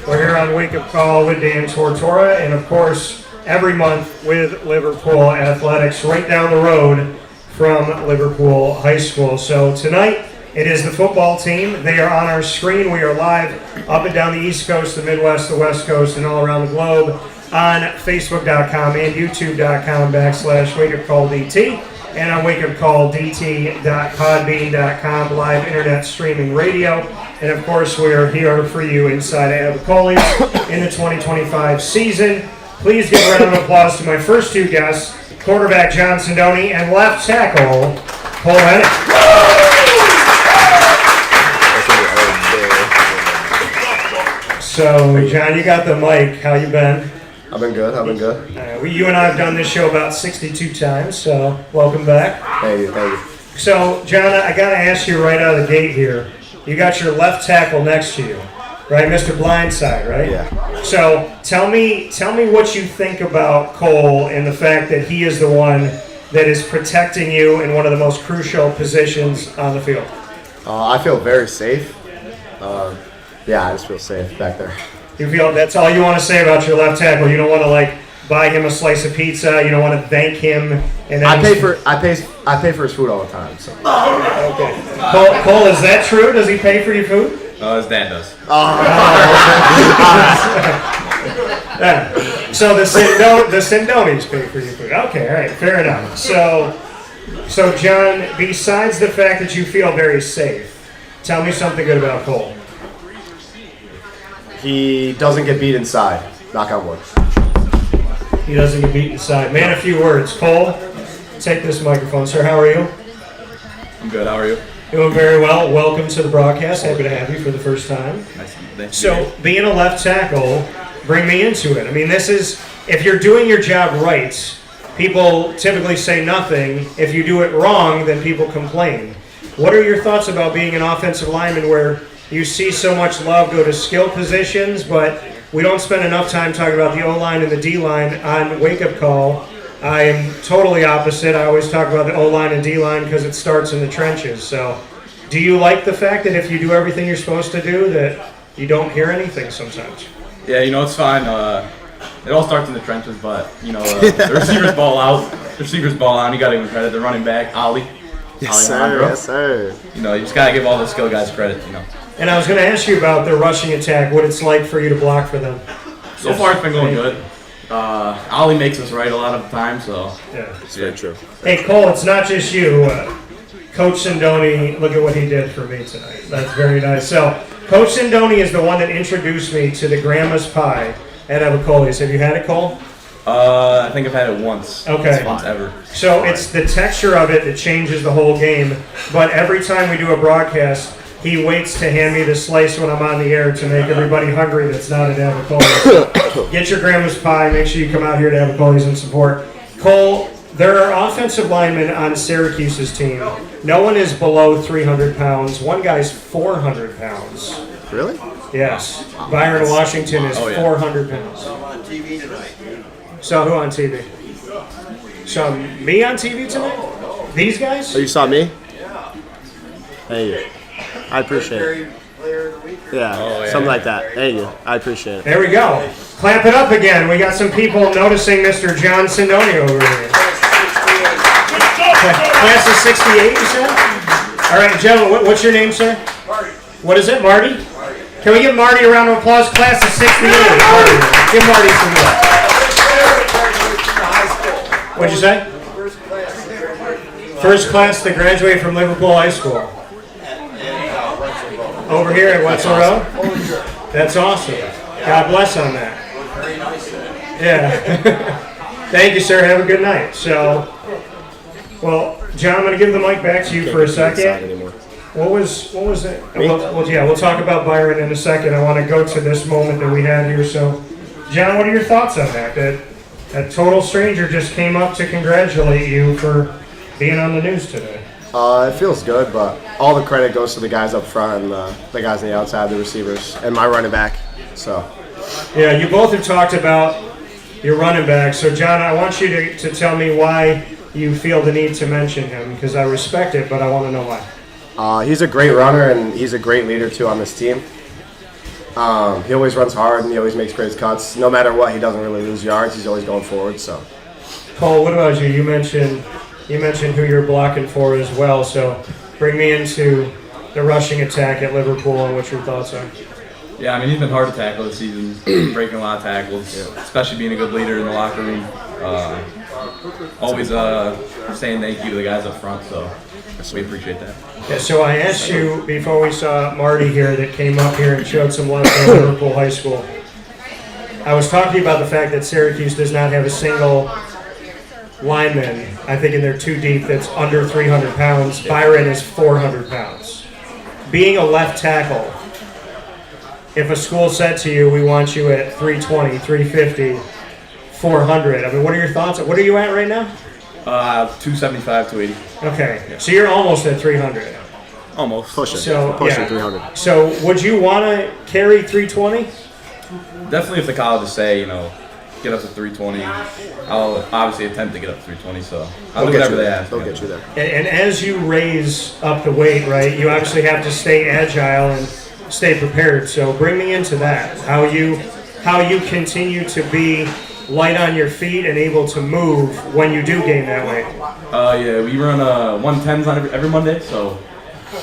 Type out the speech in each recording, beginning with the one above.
We're here on Wake Up Call with Dan Tortora, and of course, every month with Liverpool Athletics, right down the road from Liverpool High School. So tonight, it is the football team. They are on our screen. We are live up and down the East Coast, the Midwest, the West Coast, and all around the globe on Facebook.com and YouTube.com/WakeUpCallDT. And on wakeupcalldt.podbean.com, live internet streaming radio. And of course, we are here for you inside Avicolli in the 2025 season. Please give a round of applause to my first two guests, quarterback John Sindoni and left tackle Cole Henning. So, John, you got the mic. How you been? I've been good. You and I have done this show about 62 times, so welcome back. Thank you. So, John, I got to ask you right out of the gate here. You got your left tackle next to you, right? Mr. Blindside, right? Yeah. So, tell me what you think about Cole and the fact that he is the one that is protecting you in one of the most crucial positions on the field. I feel very safe. I just feel safe back there. You feel that's all you want to say about your left tackle? You don't want to buy him a slice of pizza. You don't want to thank him. And then I pay for his food all the time. So. Okay. Cole, is that true? Does he pay for your food? His dad does. So the Sindonis pay for your food. Okay, all right, fair enough. So John, besides the fact that you feel very safe, tell me something good about Cole. He doesn't get beat inside. Knock on wood. He doesn't get beat inside. Man, a few words. Cole, take this microphone, sir. How are you? I'm good. How are you? Doing very well. Welcome to the broadcast. Happy to have you for the first time. Nice to meet you. So, being a left tackle, bring me into it. I mean, this is, if you're doing your job right, people typically say nothing. If you do it wrong, then people complain. What are your thoughts about being an offensive lineman where you see so much love go to skill positions, but we don't spend enough time talking about the O-line and the D-line on Wake Up Call? I am totally opposite. I always talk about the O-line and D-line because it starts in the trenches. So do you like the fact that if you do everything you're supposed to do, that you don't hear anything sometimes? Yeah, it's fine. It all starts in the trenches, but, the receivers ball out. The receivers ball on. You got to give him credit. The running back, Ollie. Yes, sir. You just got to give all the skill guys credit, And I was going to ask you about the rushing attack, what it's like for you to block for them. So far, it's been going good. Ollie makes us right a lot of the time, so. Yeah. It's very true. Hey, Cole, it's not just you. Coach Sindoni, look at what he did for me tonight. That's very nice. So, Coach Sindoni is the one that introduced me to the Grandma's Pie at Avicolli's. Have you had it, Cole? I think I've had it once. Okay. Once ever. So, it's the texture of it that changes the whole game. But every time we do a broadcast, he waits to hand me the slice when I'm on the air to make everybody hungry that's not at Avicolli's. So get your Grandma's Pie. Make sure you come out here to Avicolli's and support. Cole, there are offensive linemen on Syracuse's team. No one is below 300 pounds. One guy's 400 pounds. Really? Yes. Byron Washington is 400 pounds. So who on TV? So me on TV tonight? These guys? Oh, you saw me? Hey. I appreciate it. Yeah, something like that. Thank you. I appreciate it. There we go. Clap it up again. We got some people noticing Mr. John Sindoni over here. Class of 68, you said? All right, gentlemen, what's your name, sir? Marty. What is it, Marty? Can we give Marty a round of applause? Class of 68. Marty. Give Marty some love. What'd you say? First class to graduate from Liverpool High School. Over here at Wetzel Road? That's awesome. God bless on that. Yeah. Thank you, sir. Have a good night. So, well, John, I'm going to give the mic back to you for a second. What was it? We'll talk about Byron in a second. I want to go to this moment that we had here. So, John, what are your thoughts on that? That total stranger just came up to congratulate you for being on the news today. It feels good, but all the credit goes to the guys up front and the guys on the outside, the receivers, and my running back. So, yeah, you both have talked about your running back. So, John, I want you to tell me why you feel the need to mention him, because I respect it, but I want to know why. He's a great runner, and he's a great leader, too, on this team. He always runs hard and he always makes great cuts. No matter what, he doesn't really lose yards. He's always going forward. So, Cole, what about you? You mentioned who you're blocking for as well. So, bring me into the rushing attack at Liverpool and what your thoughts are. Yeah, I mean, he's been hard to tackle this season, breaking a lot of tackles, especially being a good leader in the locker room. Always saying thank you to the guys up front, so we appreciate that. Yeah, so I asked you before we saw Marty here that came up here and showed some love for Liverpool High School. I was talking to you about the fact that Syracuse does not have a single lineman, I think in their two deep, that's under 300 pounds. Byron is 400 pounds. Being a left tackle, if a school said to you, we want you at 320, 350, 400, I mean, what are your thoughts? What are you at right now? 275, 280. Okay, so you're almost at 300. Almost. pushing. So, pushing yeah. 300. So would you want to carry 320? Definitely if the colleges say, get up to 320, I'll obviously attempt to get up to 320, so I'll do whatever they ask. They'll get you there. And as you raise up the weight, right, you obviously have to stay agile and stay prepared. So bring me into that. How you continue to be light on your feet and able to move when you do gain that weight. Yeah, we run 110s on every Monday, so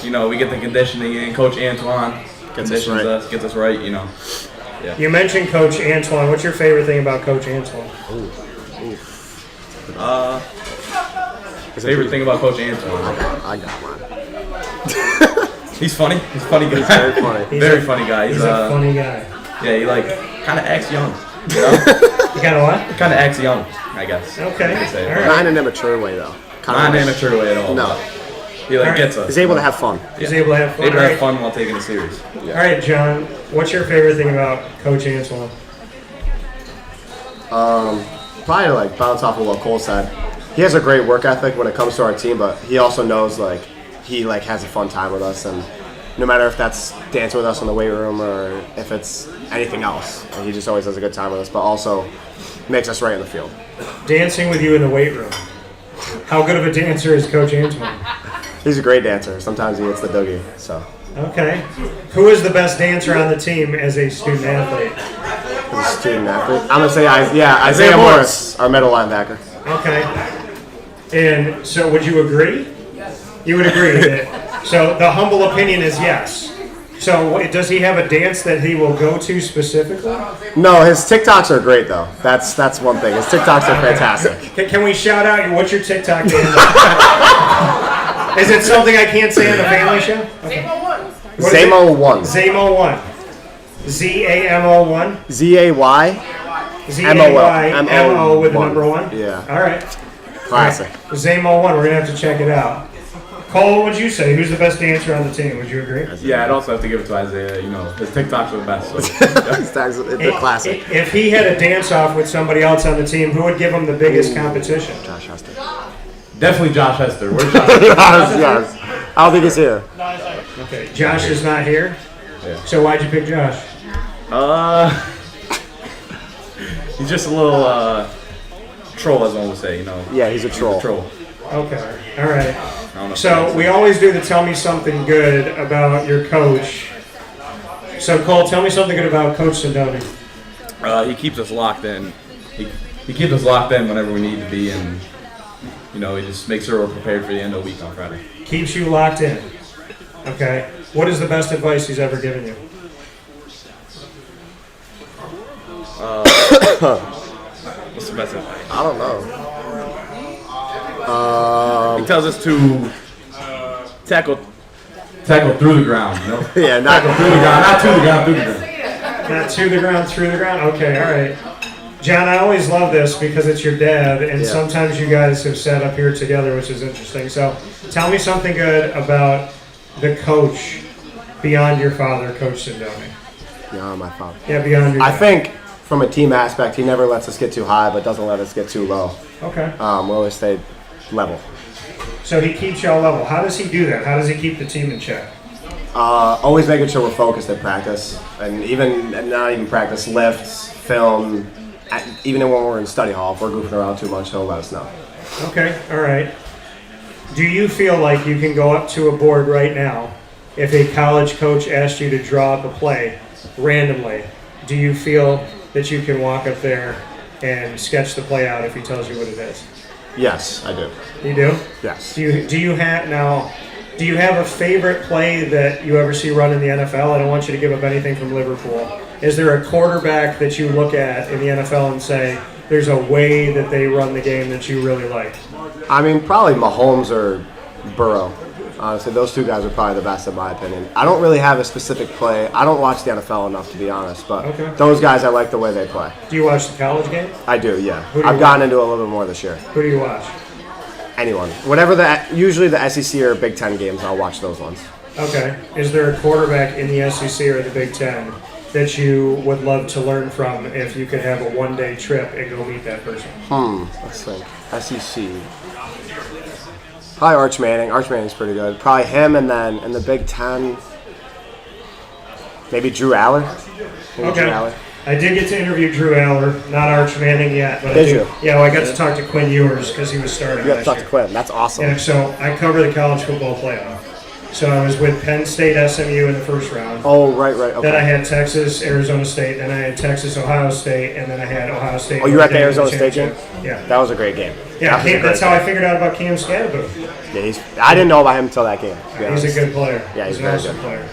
we get the conditioning in. Coach Antoine conditions us, gets us right. Yeah. You mentioned Coach Antoine. What's your favorite thing about Coach Antoine? Favorite thing about Coach Antoine? I got mine. He's funny. He's a funny guy. He's very funny. Very funny guy. He's a funny guy. Yeah, he kind of acts young. You got a what? Kind of acts young, I guess. Okay. All right. Not in an immature way, though. Not in an immature way at all. No. He gets us. He's able to have fun. He's able to have fun. Able to have fun while taking it serious. All right, John. What's your favorite thing about Coach Antoine? Probably bounce off of what Cole said. He has a great work ethic when it comes to our team, but he also knows he has a fun time with us, and no matter if that's dancing with us in the weight room or if it's anything else, he just always has a good time with us, but also makes us right in the field. Dancing with you in the weight room. How good of a dancer is Coach Antoine? He's a great dancer. Sometimes he hits the doogie. So. Okay. Who is the best dancer on the team as a student athlete? As a student athlete, I'm gonna say Isaiah Morris, our middle linebacker. Okay. And so, would you agree? You would agree that. So the humble opinion is yes. So does he have a dance that he will go to specifically? No, his TikToks are great though. That's one thing. His TikToks are fantastic. Can we shout out what's your TikTok name? Is it something I can't say on the family show? Okay. Zamo1. Zamo1. ZAMO1. ZAY. ZAYMO with the number 1? Yeah. All right. Classic. Zamo1, we're going to have to check it out. Cole, what would you say? Who's the best dancer on the team? Would you agree? Yeah, I'd also have to give it to Isaiah. His TikToks are the best. So. They're classic. If he had a dance-off with somebody else on the team, who would give him the biggest competition? Josh Hester. Definitely Josh Hester. Where's Josh Hester? Yes. I don't think he's here. Okay, Josh is not here? Yeah. So why'd you pick Josh? He's just a little troll, as one would say, Yeah, he's a troll. He's a troll. Okay, all right. So we always do the tell me something good about your coach. So Cole, tell me something good about Coach Sindoni. He keeps us locked in. He keeps us locked in whenever we need to be, and he just makes sure we're prepared for the end of the week on Friday. Keeps you locked in. Okay. What is the best advice he's ever given you? What's the best advice? I don't know. He tells us to tackle through the ground. Yeah, not tackle through the ground, not to the ground, through the ground. Not to the ground, through the ground? Okay, all right. John, I always love this because it's your dad, and sometimes you guys have sat up here together, which is interesting. So tell me something good about the coach beyond your father, Coach Sindoni. Beyond my father. Yeah, beyond your dad. I think from a team aspect, he never lets us get too high, but doesn't let us get too low. Okay. We always stay level. So he keeps y'all level. How does he do that? How does he keep the team in check? Always making sure we're focused at practice, and not even practice, lifts, film. Even when we're in study hall, if we're goofing around too much, he'll let us know. Okay, all right. Do you feel like you can go up to a board right now if a college coach asked you to draw up a play randomly, do you feel that you can walk up there and sketch the play out if he tells you what it is? Yes, I do. You do? Yes. Do you have a favorite play that you ever see run in the NFL? I don't want you to give up anything from Liverpool. Is there a quarterback that you look at in the NFL and say, there's a way that they run the game that you really like? I mean, probably Mahomes or Burrow. Honestly, those two guys are probably the best in my opinion. I don't really have a specific play. I don't watch the NFL enough to be honest, but those guys, I like the way they play. Do you watch the college game? I do, yeah. Who do you I've gotten into a little bit more this year. Who do you watch? Anyone. Usually the SEC or Big Ten games, I'll watch those ones. Okay. Is there a quarterback in the SEC or the Big Ten that you would love to learn from if you could have a one-day trip and go meet that person? Let's think. SEC. Probably Arch Manning. Arch Manning's pretty good. Probably him, and then in the Big Ten, maybe Drew Aller. Okay. Drew Aller. I did get to interview Drew Aller, not Arch Manning yet. But Did you? Yeah, well, I got to talk to Quinn Ewers because he was starting You got to last talk year. to Quinn. That's awesome. And so I cover the college football playoff. So I was with Penn State SMU in the first round. Oh, right. Okay. Then I had Texas, Arizona State. Then I had Texas, Ohio State. And then I had Ohio State. Oh, you were at the Notre Dame Arizona State game? Yeah. That was a great game. Yeah, that's how I game. figured out about Cam Scadaboo. Yeah, I didn't know about him until that game. To be He's a honest. good player. Yeah, he's an very awesome good. player.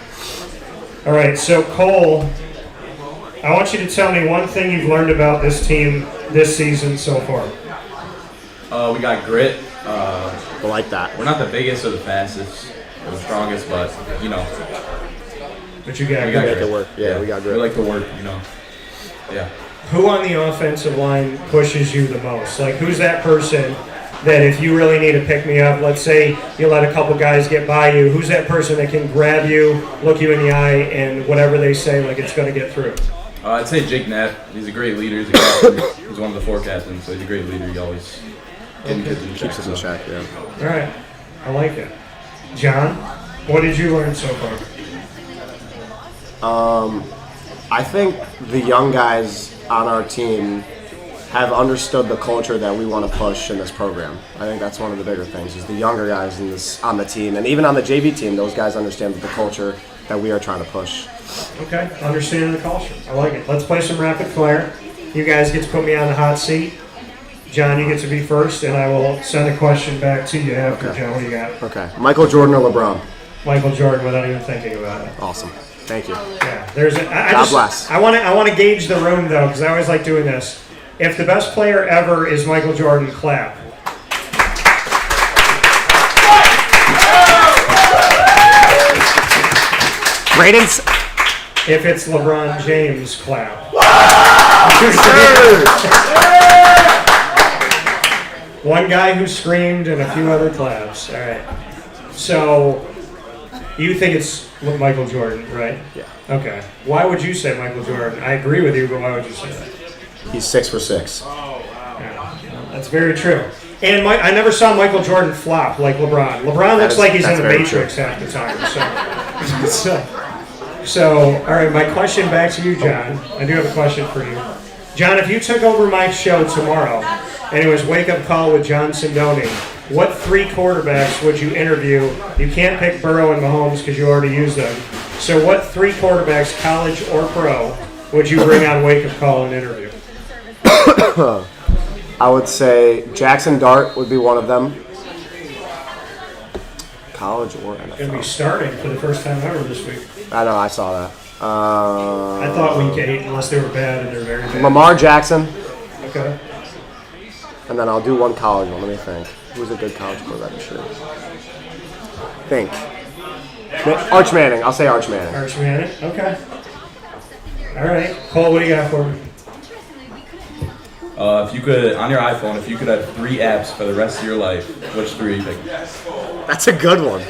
All right, so Cole, I want you to tell me one thing you've learned about this team this season so far. We got grit. I like that. We're not the biggest or the fastest or the strongest, but But you got we got grit. Make it work. Yeah, we got We grit. like to work. Yeah. Who on the offensive line pushes you the most? Like, who's that person that if you really need to pick me up, let's say you let a couple guys get by you, who's that person that can grab you, look you in the eye, and whatever they say, like it's going to get through? I'd say Jake Knapp. He's a great leader. He's a captain. He's one of the 4 captains, so he's a great leader. He always kids in check. Keeps us in check, yeah. All right, I like it. John, what did you learn so far? I think the young guys on our team have understood the culture that we want to push in this program. I think that's one of the bigger things, is the younger guys on the team, and even on the JV team, those guys understand the culture that we are trying to push. Okay, understanding the culture. I like it. Let's play some rapid fire. You guys get to put me on the hot seat. John, you get to be first, and I will send a question back to you after. Okay. John, what do you got? Okay. Michael Jordan or LeBron? Michael Jordan, without even thinking about it. Awesome. Thank you. Yeah, there's a. God bless. I want to gauge the room though, because I always like doing this. If the best player ever is Michael Jordan, clap. Braden's. If it's LeBron James, clap. One guy who screamed and a few other claps. All right. So, you think it's Michael Jordan, right? Yeah. Okay. Why would you say Michael Jordan? I agree with you, but why would you say that? He's 6 for 6. Yeah, that's very true. And I never saw Michael Jordan flop like LeBron. LeBron looks like he's in the Matrix half the time. So, all right, my question back to you, John. I do have a question for you. John, if you took over my show tomorrow and it was Wake Up Call with John Sindoni, what 3 quarterbacks would you interview? You can't pick Burrow and Mahomes because you already used them. So what 3 quarterbacks, college or pro, would you bring on Wake Up Call and interview? I would say Jackson Dart would be one of them. College or Going to be NFL. starting for the first time ever this week. I know, I saw that. I thought week 8, unless they were bad, and they're very bad. Lamar Jackson, Okay. and then I'll do one college one. Let me think. Who's a good college quarterback? Sure. Think. Arch Manning. I'll say Arch Manning. Arch Manning. Okay. All right. Cole, what do you got for me? If you could, on your iPhone, if you could have 3 apps for the rest of your life, which 3 you pick? That's a good one.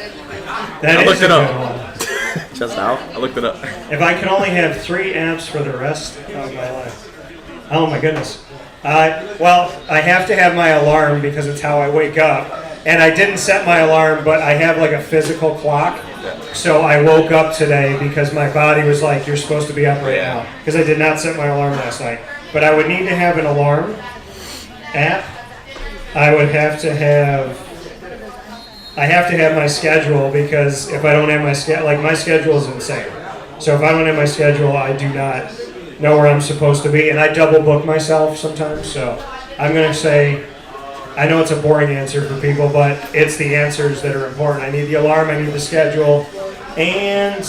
That I is looked a it up. good one. Just out. I looked it up. If I could only have 3 apps for the rest of my life. Oh my goodness. Well, I have to have my alarm because it's how I wake up. And I didn't set my alarm, but I have like a physical clock. So I woke up today because my body was like, you're supposed to be up right now. Because I did not set my alarm last night. But I would need to have an alarm app. I would have to have my schedule, because if I don't have my schedule, like my schedule is insane. So if I don't have my schedule, I do not know where I'm supposed to be, and I double book myself sometimes. So I'm going to say, I know it's a boring answer for people, but it's the answers that are important. I need the alarm, I need the schedule, and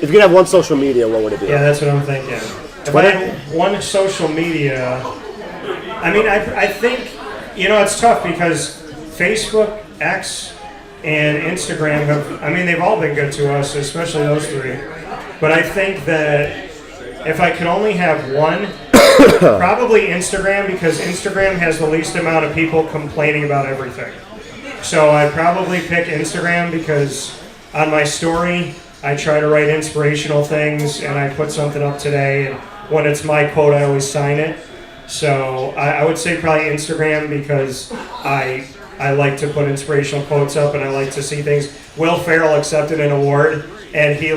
If you could have one social media, what would it be? yeah, that's what I'm thinking. If I had one social media, I mean, I think, it's tough because Facebook, X, and Instagram have, I mean, they've all been good to us, especially those three. But I think that if I could only have one, probably Instagram, because Instagram has the least amount of people complaining about everything. So I'd probably pick Instagram because on my story, I try to write inspirational things and I put something up today. And when it's my quote, I always sign it. So I would say probably Instagram because I like to put inspirational quotes up and I like to see things. Will Ferrell accepted an award and he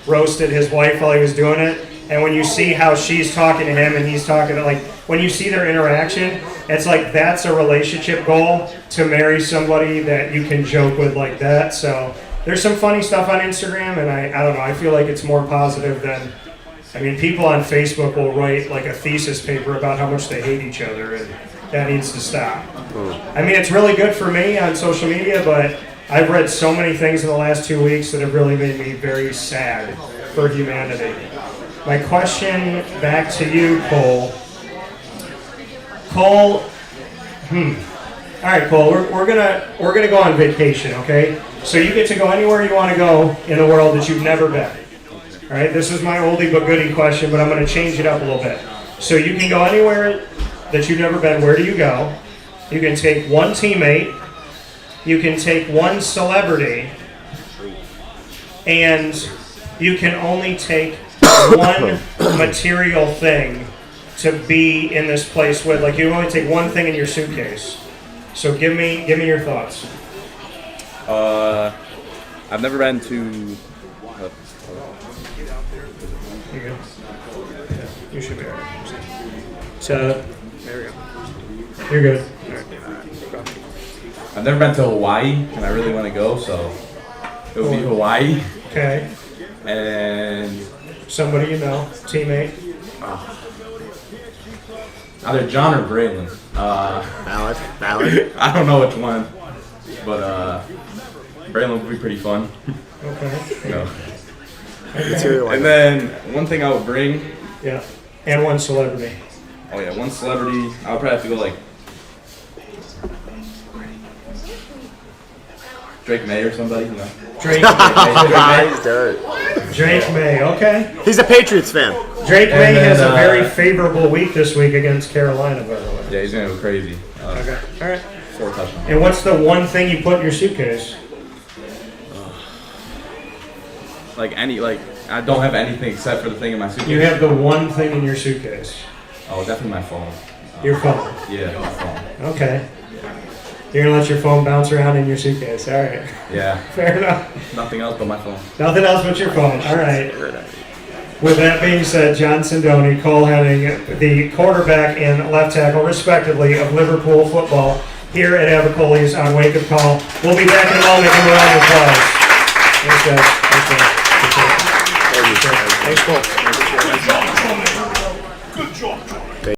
roasted his wife while he was doing it. And when you see how she's talking to him and he's talking to, when you see their interaction, it's like that's a relationship goal to marry somebody that you can joke with like that. So there's some funny stuff on Instagram, and I don't know, I feel like it's more positive than, I mean, people on Facebook will write a thesis paper about how much they hate each other, and that needs to stop. I mean, it's really good for me on social media, but I've read so many things in the last 2 weeks that have really made me very sad for humanity. My question back to you, Cole. All right, Cole. We're gonna go on vacation, okay? So you get to go anywhere you want to go in the world that you've never been. All right. This is my oldie but goodie question, but I'm going to change it up a little bit. So you can go anywhere that you've never been. Where do you go? You can take one teammate. You can take one celebrity, and you can only take one material thing to be in this place with. You only take one thing in your suitcase. So give me your thoughts. I've never been to. You're good. Yeah, you should be alright. So there we go. You're good. I've never been to Hawaii, and I really want to go, so it would be Hawaii. Okay. And Somebody you know, teammate. either John or Braylon. Valid. I don't know which one, but Braylon would be pretty fun. Okay. No. Material. And then one thing I would bring. Yeah. And one celebrity. Oh yeah, one celebrity. I would probably have to go Drake May or somebody, Drake He's dirt. Drake May, okay. He's a Patriots fan. Drake May then, has a very favorable week this week against Carolina, by the way. Yeah, he's gonna go crazy. Okay. All right. 4 touchdowns. And what's the one thing you put in your suitcase? I don't have anything except for the thing in my suitcase. You have the one thing in your suitcase. Oh, definitely my phone. Your phone. Yeah, my phone. Okay. You're gonna let your phone bounce around in your suitcase. All right. Yeah. Fair enough. Nothing else but my phone. Nothing else but your phone. All right. With that being said, John Sindoni, Cole Henning, the quarterback and left tackle, respectively, of Liverpool football here at Avicolli's on Wake Up Call. We'll be back in a moment. Give a round of applause. Thanks, guys. Thanks, Cole. Good job, John.